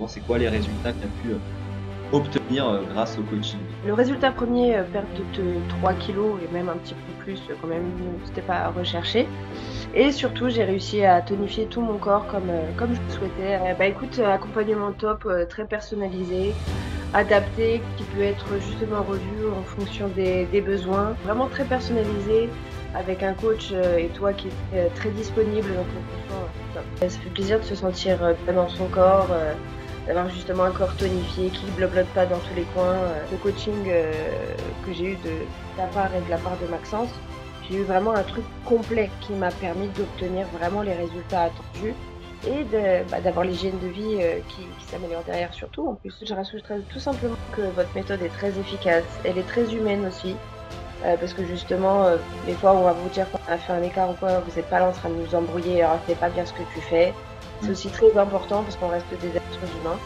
justement, c'est quoi les résultats que tu as pu obtenir grâce au coaching? Le résultat premier, perte de 3 kilos et même un petit peu plus, quand même, c'était pas recherché. Et surtout, j'ai réussi à tonifier tout mon corps comme je le souhaitais. Bah, écoute, accompagnement top, très personnalisé, adapté, qui peut être justement revu en fonction des besoins. Vraiment très personnalisé, avec un coach, et toi qui est très disponible, donc franchement, top. Ça fait plaisir de se sentir, bien dans son corps, d'avoir justement un corps tonifié qui ne blablote pas dans tous les coins. Le coaching, que j'ai eu de ta part et de la part de Maxence, j'ai eu vraiment un truc complet qui m'a permis d'obtenir vraiment les résultats attendus et d'avoir l'hygiène de vie qui s'améliore derrière surtout. En plus, je rajouterais tout simplement que votre méthode est très efficace, elle est très humaine aussi, parce que justement, des fois on va vous dire qu'on a fait un écart ou quoi, vous n'êtes pas là en train de nous embrouiller, alors c'est pas bien ce que tu fais. C'est aussi très important parce qu'on reste des êtres humains.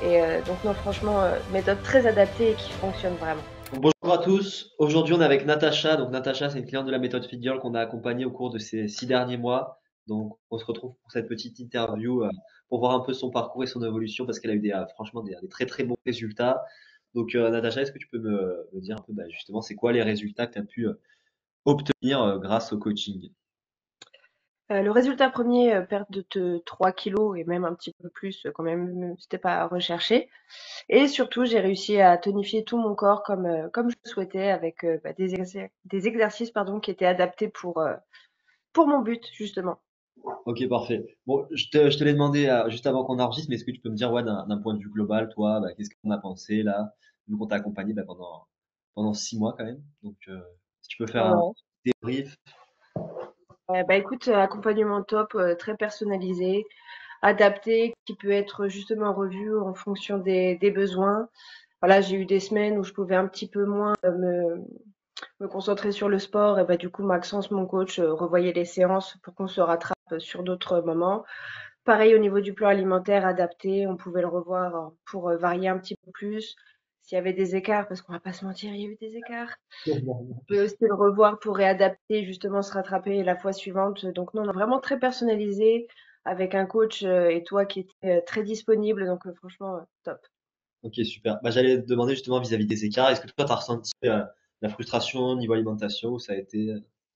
Et donc non, franchement, méthode très adaptée et qui fonctionne vraiment. Bonjour à tous. Aujourd'hui, on est avec Natacha. Donc, Natacha, c'est une cliente de la méthode Fit Girl qu'on a accompagnée au cours de ces 6 derniers mois. Donc, on se retrouve pour cette petite interview pour voir un peu son parcours et son évolution parce qu'elle a eu franchement des très très bons résultats. Donc, Natacha, est-ce que tu peux me dire un peu justement c'est quoi les résultats que tu as pu obtenir grâce au coaching? Le résultat premier, perte de 3 kilos et même un petit peu plus, quand même, c'était pas recherché. Et surtout, j'ai réussi à tonifier tout mon corps comme je le souhaitais avec, des exercices pardon, qui étaient adaptés pour mon but justement. Ok, parfait. Bon, je te l'ai demandé juste avant qu'on enregistre, mais est-ce que tu peux me dire, ouais, d'un point de vue global, toi, qu'est-ce qu'on a pensé là, vu qu'on t'a accompagné pendant 6 mois quand même. Donc, si tu peux faire un Ouais. débrief. Bah, écoute, accompagnement top, très personnalisé, adapté, qui peut être justement revu en fonction des besoins. Voilà, j'ai eu des semaines où je pouvais un petit peu moins, me concentrer sur le sport et bah, du coup, Maxence, mon coach, revoyait les séances pour qu'on se rattrape sur d'autres moments. Pareil au niveau du plan alimentaire adapté, on pouvait le revoir pour varier un petit peu plus. S'il y avait des écarts, parce qu'on va pas se mentir, il y a eu des écarts. On peut aussi le revoir pour réadapter, justement se rattraper la fois suivante. Donc non, on a vraiment très personnalisé avec un coach et toi qui était très disponible. Donc franchement, top. Ok, super. J'allais te demander justement vis-à-vis des écarts, est-ce que toi, tu as ressenti la frustration au niveau alimentation ou ça a été.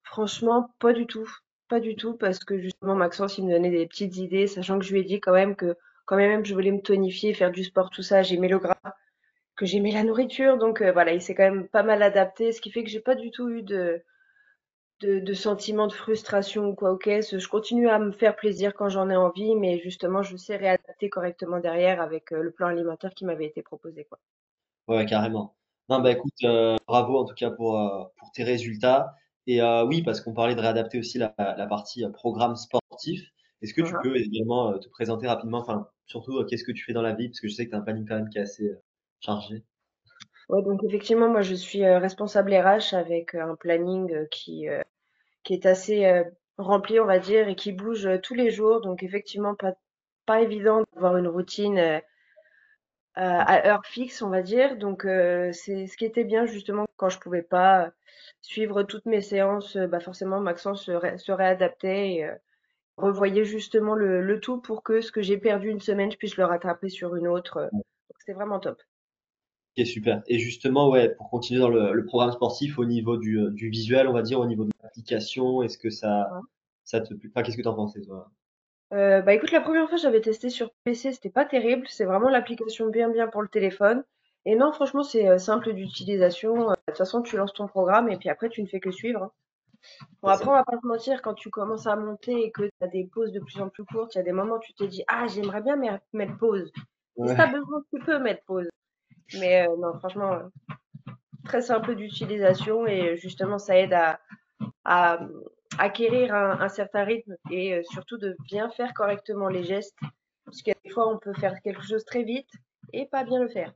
Franchement, pas du tout. Pas du tout, parce que justement, Maxence, il me donnait des petites idées, sachant que je lui ai dit quand même que quand même je voulais me tonifier, faire du sport, tout ça, j'aimais le gras, que j'aimais la nourriture. Donc voilà, il s'est quand même pas mal adapté, ce qui fait que j'ai pas du tout eu de sentiment de frustration ou quoi au caisse. Je continue à me faire plaisir quand j'en ai envie, mais justement, je sais réadapter correctement derrière avec le plan alimentaire qui m'avait été proposé, quoi. Ouais, carrément. Non, écoute, bravo en tout cas pour tes résultats. Et oui, parce qu'on parlait de réadapter aussi la partie programme sportif. Est-ce que tu Mhm. peux également te présenter rapidement, enfin, surtout, qu'est-ce que tu fais dans la vie? Parce que je sais que tu as un planning quand même qui est assez chargé. Ouais, donc effectivement, moi, je suis responsable RH avec un planning qui est assez rempli, on va dire, et qui bouge tous les jours. Donc effectivement, pas évident d'avoir une routine à heure fixe, on va dire. Donc c'est ce qui était bien justement quand je pouvais pas suivre toutes mes séances, bah forcément Maxence se réadaptait et revoyait justement le tout pour que ce que j'ai perdu une semaine, je puisse le rattraper sur une autre. Donc c'était vraiment top. Ok, super. Et justement, ouais, pour continuer dans le programme sportif, au niveau du visuel, on va dire, au niveau de l'application, est-ce que ça te plaît? Enfin, qu'est-ce que tu en pensais, toi? Bah écoute, la première fois j'avais testé sur PC, c'était pas terrible. C'est vraiment l'application bien pour le téléphone. Et non, franchement, c'est simple d'utilisation. De toute façon, tu lances ton programme et puis après, tu ne fais que suivre, hein. Bon, après, on va pas se mentir, quand tu commences à monter et que tu as des pauses de plus en plus courtes, il y a des moments où tu te dis, ah, j'aimerais bien mettre pause. Et si tu as Ouais. besoin, tu peux mettre pause. Mais non, franchement, très simple d'utilisation et justement, ça aide à acquérir un certain rythme et surtout de bien faire correctement les gestes. Parce que des fois, on peut faire quelque chose très vite et pas bien le faire.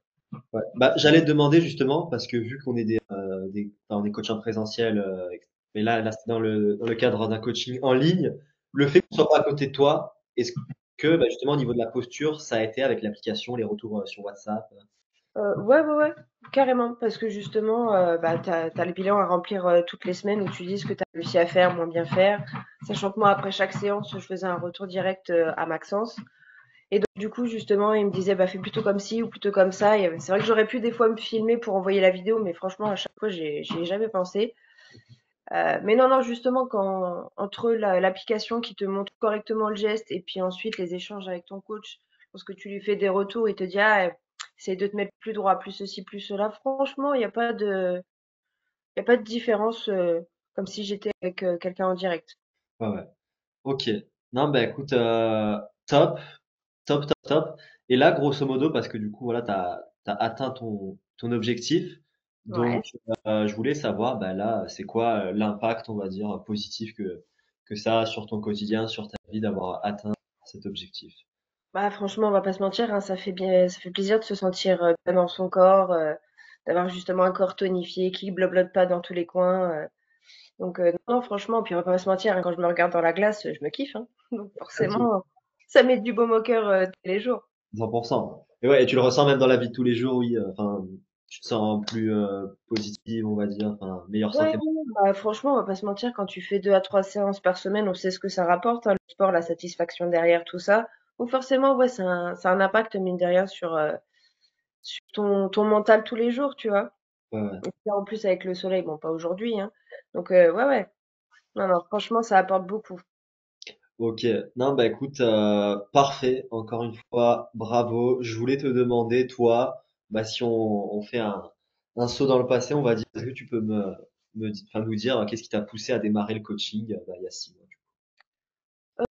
Ouais. J'allais te demander justement, parce que vu qu'on est enfin, on est coach en présentiel, mais là c'est dans le cadre d'un coaching en ligne, le fait qu'on soit pas à côté de toi, est-ce que justement au niveau de la posture, ça a été avec l'application, les retours sur WhatsApp? Ouais, carrément. Parce que justement, bah, tu as le bilan à remplir toutes les semaines où tu dis ce que tu as réussi à faire, moins bien faire. Sachant que moi, après chaque séance, je faisais un retour direct à Maxence. Et donc, du coup, justement, il me disait, bah, fais plutôt comme ci ou plutôt comme ça. C'est vrai que j'aurais pu des fois me filmer pour envoyer la vidéo, mais franchement, à chaque fois, j'y ai jamais pensé. Mais non, non, justement, entre l'application qui te montre correctement le geste et puis ensuite les échanges avec ton coach, lorsque tu lui fais des retours, il te dit, ah, essaye de te mettre plus droit, plus ceci, plus cela. Franchement, il y a pas de différence, comme si j'étais avec quelqu'un en direct. Ouais, ouais. Ok. Non, bah écoute, top, top, top, top. Et là, grosso modo, parce que du coup, voilà, t'as atteint ton objectif. Ouais. Donc, je voulais savoir, bah là, c'est quoi l'impact, on va dire, positif que ça a sur ton quotidien, sur ta vie d'avoir atteint cet objectif. Bah, franchement, on va pas se mentir, hein, ça fait plaisir de se sentir bien dans son corps, d'avoir justement un corps tonifié qui blablote pas dans tous les coins. Donc, non, franchement, puis on va pas se mentir, hein, quand je me regarde dans la glace, je me kiffe, hein. Donc, forcément, ça met du baume au cœur tous les jours. 100%. Et ouais, et tu le ressens même dans la vie de tous les jours, oui. Enfin, tu te sens plus positive, on va dire, enfin, meilleure Ouais, santé. ouais, bah, franchement, on va pas se mentir, quand tu fais 2 à 3 séances par semaine, on sait ce que ça rapporte, hein, le sport, la satisfaction derrière, tout ça. Donc, forcément, ouais, ça a un impact, mine de rien, sur ton mental tous les jours, tu vois. Ouais, ouais. Et là, en plus, avec le soleil, bon, pas aujourd'hui, hein. Donc, ouais, ouais. Non, non, franchement, ça apporte beaucoup. Ok. Non, bah écoute, parfait. Encore une fois, bravo. Je voulais te demander, toi, bah si on fait un saut dans le passé, on va dire, est-ce que tu peux enfin, nous dire qu'est-ce qui t'a poussé à démarrer le coaching bah, il y a 6 mois.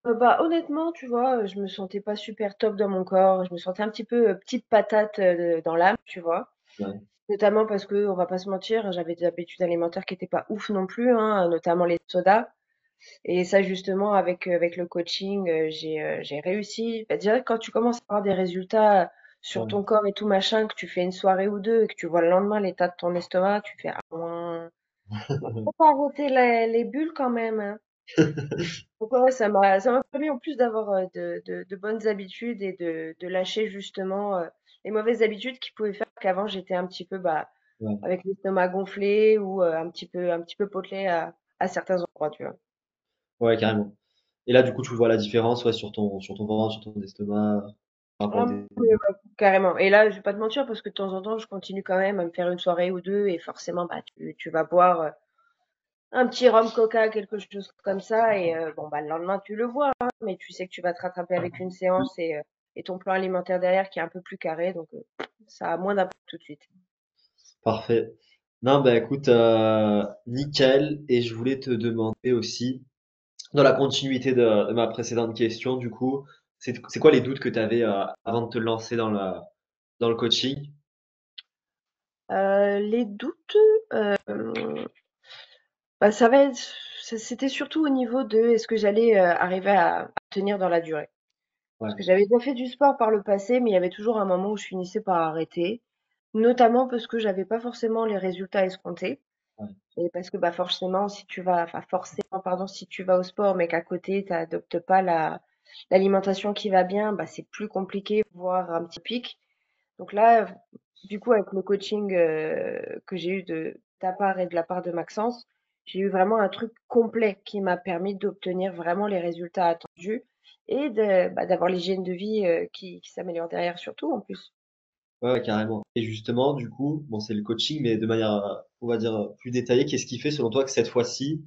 Bah, honnêtement, tu vois, je me sentais pas super top dans mon corps. Je me sentais un petit peu petite patate dans l'âme, tu vois. Ouais, Notamment parce que, on va pas se mentir, j'avais des habitudes alimentaires qui étaient pas ouf non plus, hein, notamment les sodas. Et ça, justement, avec le coaching, j'ai réussi. Bah, déjà, quand tu commences à avoir des résultats sur ouais. ton corps et tout machin, que tu fais une soirée ou deux et que tu vois le lendemain l'état de ton estomac, tu fais, ah, faut pas arrêter les bulles quand même, hein. Donc ouais, ça m'a permis en plus d'avoir de bonnes habitudes et de lâcher justement les mauvaises habitudes qui pouvaient faire qu'avant j'étais un petit peu bah, Ouais, avec l'estomac gonflé ou un petit peu potelé à certains endroits, tu vois. ouais, carrément. Et là, du coup, tu vois la différence, ouais, sur ton ventre, sur ton estomac, par rapport Ah, au oui, début. ouais, carrément. Et là, je vais pas te mentir parce que de temps en temps, je continue quand même à me faire une soirée ou deux et forcément, bah, tu vas boire un petit rhum coca, quelque chose comme ça et bon, bah, le lendemain, tu le vois, hein, mais tu sais que tu vas te rattraper avec une séance et ton plan alimentaire derrière qui est un peu plus carré, donc ça a moins d'impact tout de suite. Parfait. Non, bah écoute, nickel. Et je voulais te demander aussi, dans la continuité de ma précédente question, du coup, c'est quoi les doutes que tu avais avant de te lancer dans le coaching? Les doutes, euh, bah, c'était surtout au niveau de est-ce que j'allais arriver à tenir dans la durée. Parce Ouais, que j'avais déjà fait du sport par le passé, mais il y avait toujours un moment où je finissais par arrêter, notamment parce que j'avais pas forcément les résultats escomptés. ouais, Et parce que bah forcément, enfin forcément, pardon, si tu vas au sport, mais qu'à côté, tu n'adoptes pas l'alimentation qui va bien, bah c'est plus compliqué, voire un petit pic. Donc là, du coup, avec le coaching que j'ai eu de ta part et de la part de Maxence, j'ai eu vraiment un truc complet qui m'a permis d'obtenir vraiment les résultats attendus et d'avoir l'hygiène de vie qui s'améliore derrière surtout en plus. ouais, ouais, carrément. Et justement, du coup, bon, c'est le coaching, mais de manière, on va dire, plus détaillée, qu'est-ce qui fait, selon toi, que cette fois-ci,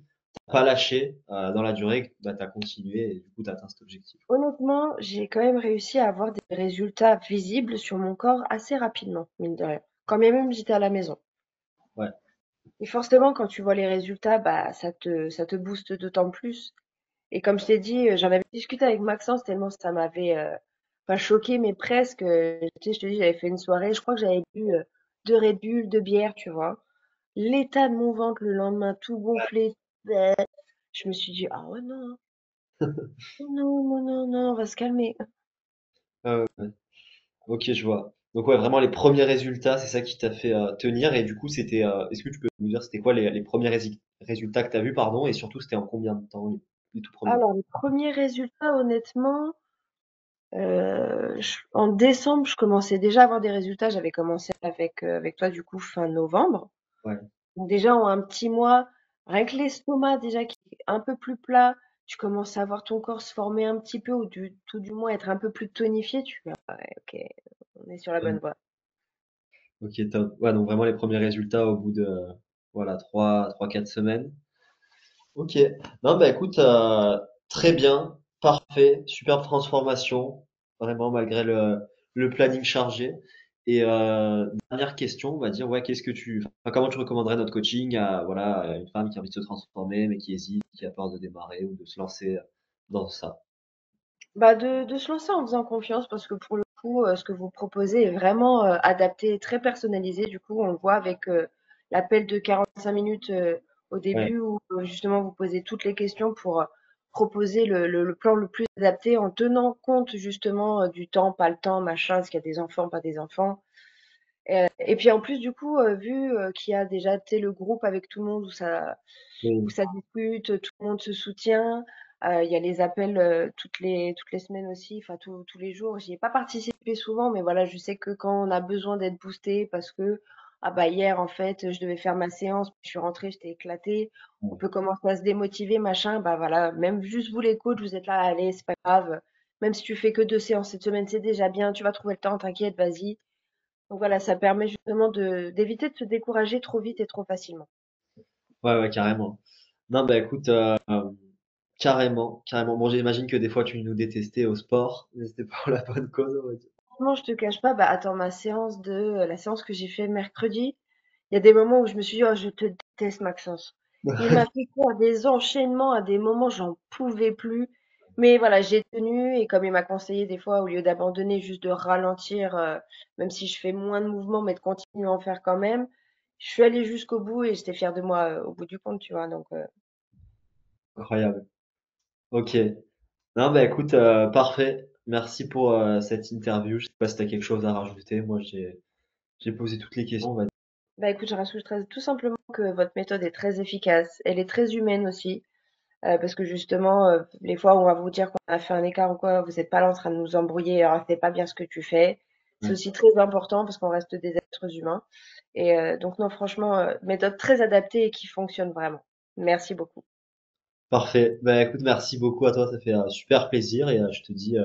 t'as pas lâché dans la durée, que bah, tu as continué et du coup, tu as atteint cet objectif? Honnêtement, j'ai quand même réussi à avoir des résultats visibles sur mon corps assez rapidement, mine de rien. Quand bien même j'étais à la maison. Ouais, Et forcément, quand tu vois les résultats, bah ça te booste d'autant plus. Et comme je t'ai dit, j'en avais discuté avec Maxence tellement ça m'avait pas choqué, mais presque. Tu sais, je te dis, j'avais fait une soirée, je crois que j'avais bu 2 Red Bull, 2 bières, tu vois. L'état de mon ventre le lendemain, tout gonflé. bleh, Je me suis dit, ah ouais, non, non, non, non, non, on va se calmer. ouais, ouais, ouais. Ok, je vois. Donc ouais, vraiment les premiers résultats, c'est ça qui t'a fait tenir. Et du coup, est-ce que tu peux nous dire, c'était quoi les premiers résultats que tu as vus, pardon, et surtout, c'était en combien de temps, les tout premiers? Alors, les premiers résultats, honnêtement, en décembre, je commençais déjà à avoir des résultats. J'avais commencé avec toi, du coup, fin novembre. Ouais, Donc déjà, en un petit mois, rien que l'estomac déjà qui est un peu plus plat, tu commences à voir ton corps se former un petit peu ou tout du moins être un peu plus tonifié, tu fais: «Ah ouais, OK, on est sur la bonne voie». Ok, top. Ouais, donc vraiment les premiers résultats au bout de voilà 4 semaines. Ok. Non, bah écoute, très bien, parfait, superbe transformation, vraiment malgré le planning chargé. Et dernière question, on va dire, ouais, enfin, comment tu recommanderais notre coaching à voilà à une femme qui a envie de se transformer mais qui hésite, qui a peur de démarrer ou de se lancer dans ça? Bah, de se lancer en faisant confiance parce que pour le coup, ce que vous proposez est vraiment, adapté et très personnalisé. Du coup, on le voit avec, l'appel de 45 minutes, au Ouais, début où, justement vous posez toutes les questions pour, proposer le plan le plus adapté en tenant compte justement, du temps, pas le temps, machin, est-ce qu'il y a des enfants, pas des enfants. Et puis en plus du coup, vu, qu'il y a déjà, tu sais, le groupe avec tout le monde où oui, ça discute, tout le monde se soutient. Il y a les appels, toutes les semaines aussi, enfin tous les jours. J'y ai pas participé souvent, mais voilà, je sais que quand on a besoin d'être boosté parce que, ah bah, hier en fait, je devais faire ma séance, je suis rentrée, j'étais éclatée. On ouais. peut commencer à se démotiver, machin, bah voilà, même juste vous les coachs, vous êtes là: «Allez, c'est pas grave, même si tu fais que 2 séances cette semaine, c'est déjà bien, tu vas trouver le temps, t'inquiète, vas-y». Donc voilà, ça permet justement d'éviter de se décourager trop vite et trop facilement. Ouais, ouais, carrément. Non, bah écoute, carrément, carrément. Bon, j'imagine que des fois tu nous détestais au sport, mais c'était pour la bonne cause, on va dire. Franchement, je te cache pas, bah attends, la séance que j'ai fait mercredi, il y a des moments où je me suis dit, oh, je te déteste, Maxence. Il m'a fait faire des enchaînements à des moments, j'en pouvais plus. Mais voilà, j'ai tenu et comme il m'a conseillé des fois, au lieu d'abandonner, juste de ralentir, même si je fais moins de mouvements, mais de continuer à en faire quand même, je suis allée jusqu'au bout et j'étais fière de moi, au bout du compte, tu vois. Donc, Incroyable. Ok. Non, bah écoute, parfait. Merci pour cette interview. Je sais pas si tu as quelque chose à rajouter. Moi, j'ai posé toutes les questions, on va dire. bah écoute, je rajouterais tout simplement que votre méthode est très efficace. Elle est très humaine aussi. Parce que justement, les fois où on va vous dire qu'on a fait un écart ou quoi, vous êtes pas là en train de nous embrouiller, alors c'est pas bien ce que tu fais. C'est Ouais. aussi très important parce qu'on reste des êtres humains. Et donc non, franchement, méthode très adaptée et qui fonctionne vraiment. Merci beaucoup. Parfait. Bah écoute, merci beaucoup à toi. Ça fait super plaisir et je te dis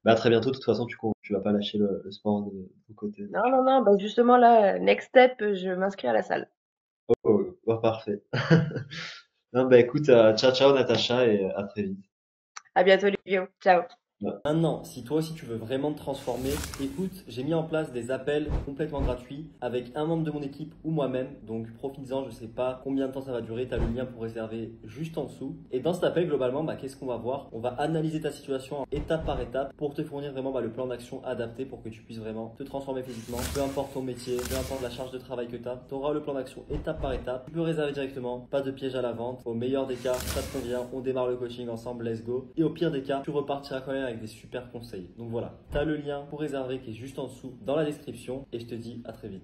bah, à très bientôt. De toute façon, tu vas pas lâcher le sport de ton côté. Non, non, non, bah justement là, next step, je m'inscris à la salle. Oh, oh, parfait. Non, bah écoute, ciao, ciao, Natacha, et à très vite. À bientôt, Livio. Ciao. Maintenant, si toi aussi tu veux vraiment te transformer, écoute, j'ai mis en place des appels complètement gratuits avec un membre de mon équipe ou moi-même. Donc profites-en, je sais pas combien de temps ça va durer, tu as le lien pour réserver juste en dessous. Et dans cet appel, globalement, qu'est-ce qu'on va voir? On va analyser ta situation étape par étape pour te fournir vraiment le plan d'action adapté pour que tu puisses vraiment te transformer physiquement. Peu importe ton métier, peu importe la charge de travail que tu as, tu auras le plan d'action étape par étape. Tu peux réserver directement, pas de piège à la vente. Au meilleur des cas, ça te convient, on démarre le coaching ensemble, let's go. Et au pire des cas, tu repartiras quand même avec des super conseils. Donc voilà, tu as le lien pour réserver qui est juste en dessous dans la description et je te dis à très vite.